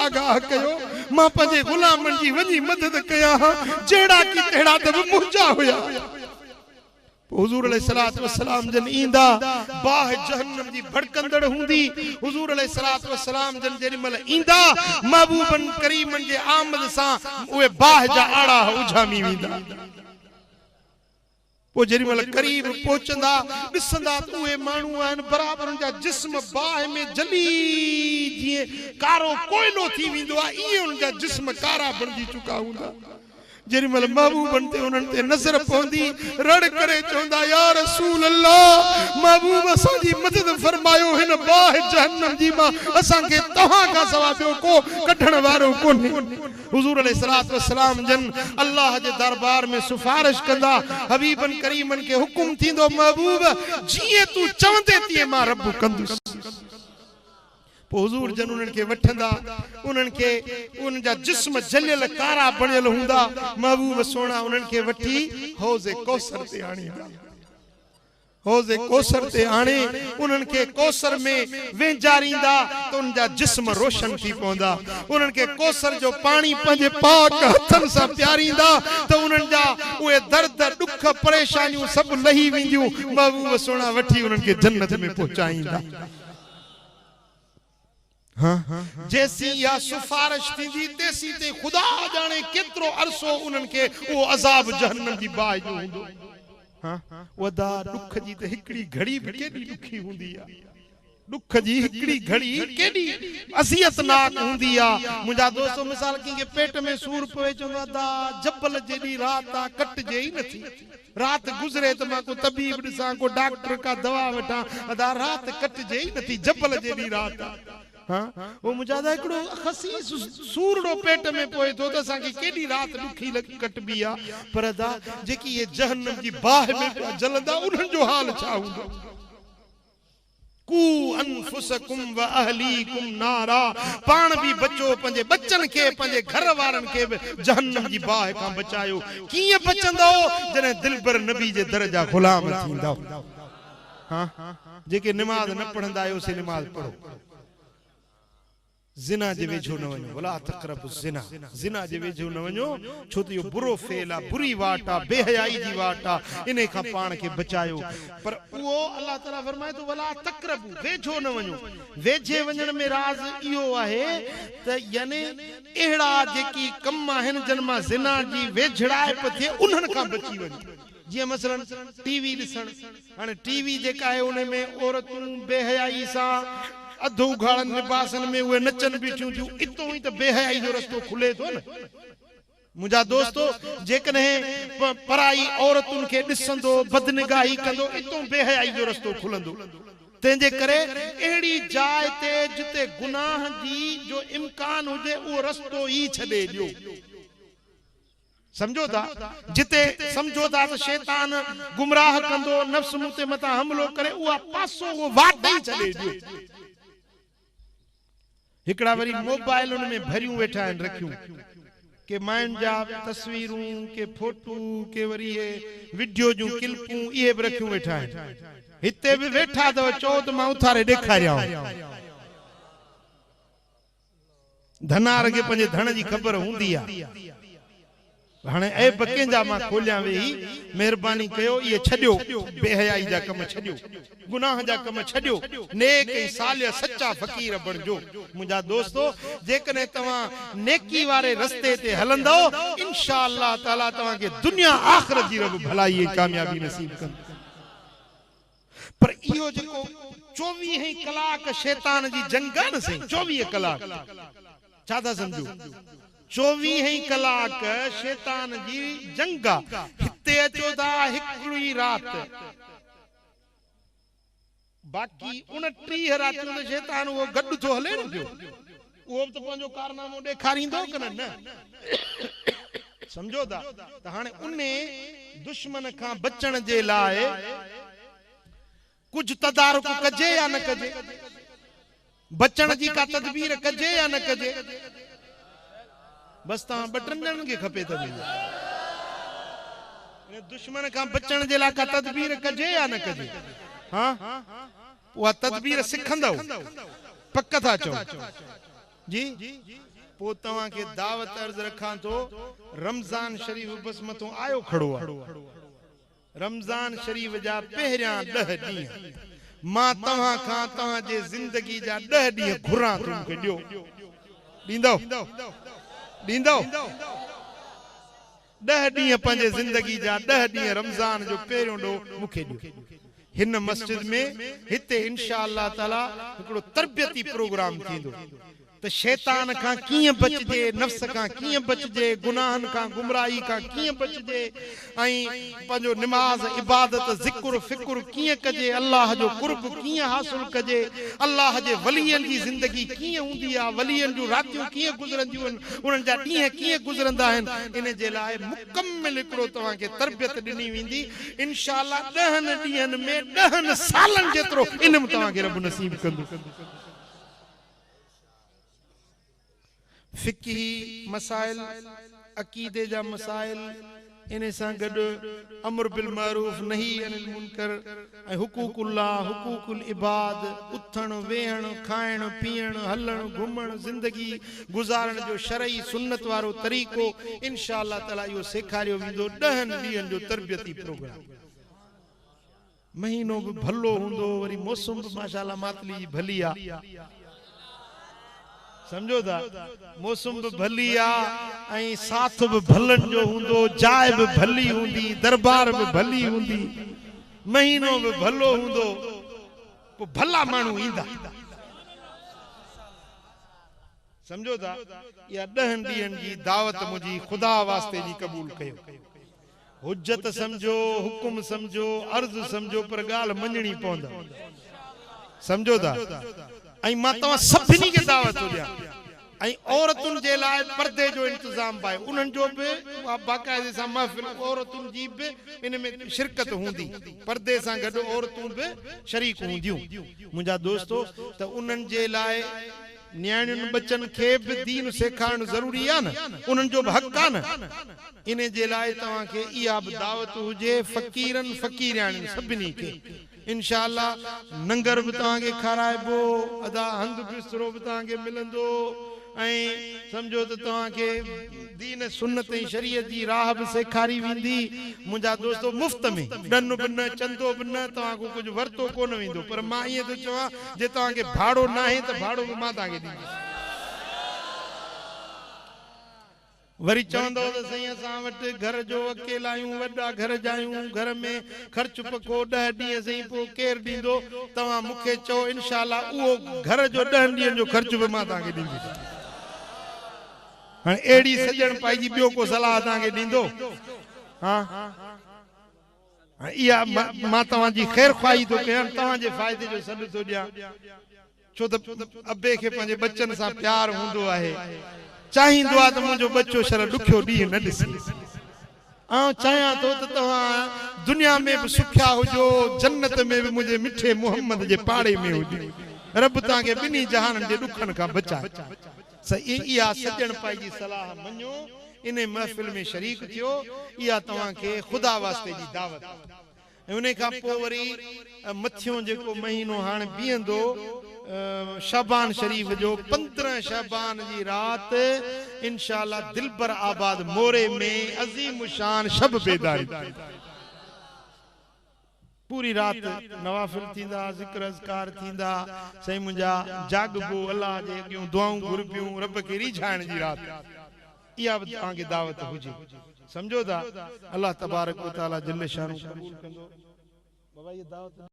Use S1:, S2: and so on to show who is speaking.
S1: आगाह कयो मां पंजे गुलामन जी वनी मदद कया जेड़ा की तेड़ा तब मुंजा होया हुजूर अलैहिस्सलातु वस्सलाम जन ईंदा बाह जहन्नम जी भड़कंदड़ हुंदी हुजूर अलैहिस्सलातु वस्सलाम जन जेडी मल ईंदा महबूबन करीमन जे आमद सा ओए बाह जा आड़ा उजामी विंदा वो जेडी मल करीब पहुंचंदा दिसंदा तो ओए मानू आन बराबर जा जिस्म बाह में जली जी कारो कोयलो थी विंदो आ ई उन जा जिस्म कारा बनजी चुका हुंदा जेरी मल महबूबन ते उनन ते नजर पौंदी रड़ करे चोंदा या रसूल अल्लाह महबूब असा जी मदद फरमायो हिन बाह जहन्नम जी मां असा के तहां का सवा पियो को कढण वारो कोने हुजूर अलैहिस्सलातु वस्सलाम जन अल्लाह जे दरबार में सिफारिश कंदा हबीबन करीमन के हुक्म थींदो महबूब जिए तू चवंदे तिए मां रब कंदुस हुजूर जन उनन के वठंदा उनन के उन जा जिस्म जलियल कारा बणियल हुंदा महबूब सोना उनन के वठी हौज़े कौसर ते आणींदा हौज़े कौसर ते आणे उनन के कौसर में वेंजारींदा तो उन जा जिस्म रोशन थी पौंदा उनन के कौसर जो पानी पंजे पाक हथन सा प्यारींदा तो उनन जा ओए दर्द दुख परेशानियों सब लही विंदियूं महबूब सोना वठी उनन के जन्नत में पहुंचाईंदा हाँ जैसी या सिफारिश थी तेसी ते खुदा जाने केतरो अरसो उनन के वो अजाब जहन्नम दी बाह जो हुंदो हाँ वदा दुख जी ते हिकड़ी घड़ी भी केडी दुखी हुंदी आ दुख जी हिकड़ी घड़ी केडी असियतनाक हुंदी आ मुजा दोस्तों मिसाल के पेट में सूर पवे चंदा दा जबल जेडी रात आ कट जे ही नथी रात गुजरे तो मैं को तबीब दिसा को डॉक्टर का दवा वठा अदा रात कट जे ही नथी जबल जेडी रात आ हाँ वो मुजादा एकड़ो खसी सूरड़ो पेट में पोए तो असा की केडी रात दुखी लगी कटबी आ पर अदा जेकी ये जहन्नम जी बाह में जलंदा उन जो हाल छा हुंदो कू अनफुसकुम व अहलीकुम नारा पान भी बचो पंजे बच्चन के पंजे घर वारन के जहन्नम जी बाह का बचायो किए बचंदो जने दिलबर नबी जे दर्जा गुलाम थींदा हां जेके नमाज न पढ़ंदा आयो से नमाज पढ़ो जिना जे वेझो न वणो वला तकरबु जिना जिना जे वेझो न वणो छो त यो बुरो फेल आ बुरी वाट आ बेहयाई जी वाट आ इने का पान के बचायो पर वो अल्लाह ताला फरमाए तो वला तकरबु वेझो न वणो वेझे वणन में राज इयो आहे त यानी एड़ा जेकी कम आहिन जन्मा जिना जी वेझड़ाए पथे उन्हन का बची वणी जी मसलन टीवी दिसण हाने टीवी जेका है उन में औरतूं बेहयाई सा अधो उघाड़न लिबासन में वे नचन बीठियूं थियूं इतो ही तो बेहयाई जो रस्तो खुले तो न मुझा दोस्तों जेकने पराई औरतुन के दिसंदो बदनिगाही कंदो इतो बेहयाई जो रस्तो खुलंदो तेजे करे एड़ी जाय ते जिते गुनाह जी जो इम्कान हुजे वो रस्तो ही छडे दियो समझो था जिते समझो था तो शैतान गुमराह कंदो नफ्स मुते मता हमलो करे वो पासो वो वाट ही चले दियो हिकड़ा वरी मोबाइल उन में भरियूं वेठा आहिनि रखियूं के माइन जा तस्वीरूं के फोटू के वरी ये वीडियो जो क्लिपूं ये भी रखियूं वेठा आहिनि हिते भी वेठा तो चो तो मां उथारे ॾेखारियां धनार के पंजे धन जी खबर हुंदी आ हाने ए बकेंजा मा खोलिया वेही मेहरबानी कयो ये छडियो बेहयाई जा कम छडियो गुनाह जा कम छडियो नेक ऐं सालिह सच्चा फकीर बणजो मुंजा दोस्तों जेकने तवा नेकी वारे रस्ते ते हलंदो इंशाअल्लाह ताला तवा के दुनिया आखिरत जी रब भलाई कामयाबी नसीब कन पर इयो जेको 24 कलाक शैतान जी जंग न सही 24 कलाक छा था समझो 24 कलाक शैतान जी जंगा हिते अचो था हिकड़ी रात बाकी 29 रातों तो शैतान वो गड्ढ थो हले न पियो वो तो पंजो कारनामो ॾेखारींदो कन न समझो था त हाणे उन्ने दुश्मन खां बचण जे लाए कुछ तदारुक कजे या न कजे बचण जी का तदबीर कजे या न कजे बस ता बटन ॼणन के खपे त दुश्मन का बचण जे लाए का तदबीर कजे या न कजे हां वो तदबीर सिखंदो पक्का था चो जी पो तवा के दावत अर्ज रखा तो रमजान शरीफ बस मथो आयो खड़ो आहे। रमजान शरीफ जा पहरिया 10 ॾींहं मां तव्हां खां तव्हां जे जिंदगी जा 10 ॾींहं घुरां तो मूंखे ॾियो। ॾींदो ॾींदो 10 ॾींहं पंहिंजे जिंदगी जा 10 ॾींहं रमजान जो पहिरियों ॾोह मूंखे ॾियो। हिन मस्जिद में हिते इंशाअल्लाह ताला हिकिड़ो तरबियती प्रोग्राम थींदो तो शैतान का किए बचजे, नफ्स का किए बचजे, गुनाहन का गुमराही का किए बचजे, पंजो नमाज इबादत जिक्र फिक्र किए कजे, अल्लाह जो कुर्ब किए हासिल कजे, अल्लाह जे वलियन की जिंदगी किए हुंदी आ, वलियन जो रातियों किए गुजरंदियूं आहिनि, उन्हनि जा ॾींहं किए गुजरंदा आहिनि। इन जे लाइ मुकम्मल हिकिड़ो तव्हां खे तरबियत ॾिनी वेंदी इंशाअल्लाह। 10 ॾींहनि में 10 सालनि जेतिरो इल्मु तव्हां खे रब नसीब कंदो। फिकी मसाइल, अकीदे जा मसाइल, इन सां गॾु अमर बिल मारूफ नही अनिल मुनकर ऐं हुकूकुल्लाह हुकूकुल इबाद, उथण वेहण खाइण पीअण हलण घुमण जिंदगी गुजारण जो शरई सुन्नत वारो तरीक़ो इंशाअल्लाह ताला इहो सेखारियो वेंदो। 10 ॾींहनि जो तरबियती प्रोग्राम। महीनो भी भलो हुंदो, वरी मौसम भी माशाअल्लाह मातली जी भली आ, समझो था, मौसम भी भली आ ऐं साथ भी भलन जो हुंदो, जाय भी भली हुंदी, दरबार भी भली हुंदी, महीनो भी भलो हुंदो, पो भला माण्हू ईंदा। समझो था, या 10 ॾींहनि जी दावत मुंहिंजी खुदा वास्ते जी क़बूल कयो। हुज्जत समझो, हुकुम समझो, अर्ज समझो, पर गाल मञणी पवंदा। समझो था, ऐं मां तव्हां सभिनी खे दावत ॾियां ऐं औरतुनि जे लाइ पर्दे जो इंतजाम पाए, उन्हनि जो बि बाक़ाइदे सां महफ़िल औरतुनि जी बि इन में शिरकत हूंदी, पर्दे सां गॾु औरतूं बि शरीक हूंदियूं। मुंहिंजा दोस्तो, त उन्हनि जे लाइ न्याणियुनि बच्चनि खे बि दीन सेखारणु ज़रूरी आहे न, उन्हनि जो बि हक़ आहे न। इन जे लाइ तव्हां खे इहा बि दावत हुजे फ़क़ीरनि फ़क़ीरियाणियुनि सभिनी खे इंशाअल्लाह। नंगर भी तव्हांखे खाराइबो, अदा हंध बिस्तरो भी तव्हांखे मिलंदो ऐं समझो त तव्हांखे दीन सुन्नत ऐं शरीयत जी राह भी सेखारी वेंदी। मुंहिंजा दोस्तो मुफ़्त में, ॾन बि न चंदो बि न, तव्हांखो कुझु वरितो कोन वेंदो। पर मां ईअं थो चवां, जे तव्हांखे भाड़ो न आहे त भाड़ो भी मां तव्हांखे ॾींदुसि। वरी चवंदो त साईं असां वटि घर जो अकेला आहियूं, वॾा घर जा आहियूं, घर में ख़र्च पको 10 ॾींहं साईं पोइ केरु ॾींदो? तव्हां मूंखे चओ इंशाअल्लाह उहो घर जो 10 ॾींहनि जो ख़र्च भी मां तव्हांखे ॾींदुसि। हाणे अहिड़ी सॼण पाइजी ॿियो को सलाह तव्हांखे ॾींदो? हा, इहा मां तव्हांजी ख़ैर ख़्वाही थो कयां, तव्हांजे फ़ाइदे जो सॾु थो ॾियां। छो त अबे खे पंहिंजे बच्चनि सां प्यार हूंदो आहे, चाहींदो आहे त मुंहिंजो बच्चो शर ॾुखियो ॾींहुं न ॾिसे। ऐं चाहियां थो त तव्हां दुनिया में बि सुखिया हुजो, जन्नत में बि मुंहिंजे मिठे मोहम्मद जे पाड़े में हुजे, रब तव्हांखे ॿिन्ही जहाननि जे ॾुखनि खां बचाए। इहा सॼण पाई जी सलाह मञो, इन महफ़िल में शरीक थियो, इहा तव्हांखे ख़ुदा वास्ते जी दावत। ऐं उन खां पोइ वरी मथियों जेको महीनो हाणे बीहंदो शाबान शरीफ जो 15 शाबान जी रात इंशाअल्लाह दिलबर आबाद मोरे में अजीम शान शब बेदारी, पूरी रात नवाफिल थींदा, ज़िक्र अज़कार थींदा, सही मुंहिंजा जागबो अल्लाह जे अॻियों दुआऊं घुरबियूं, रब खे रिझाइण जी रात। इहा बि तव्हांखे दावत हुजे। समझो था, अल्लाह तबारक व तआला जल्ले शान क़बूल कंदो। बाबा ये दावत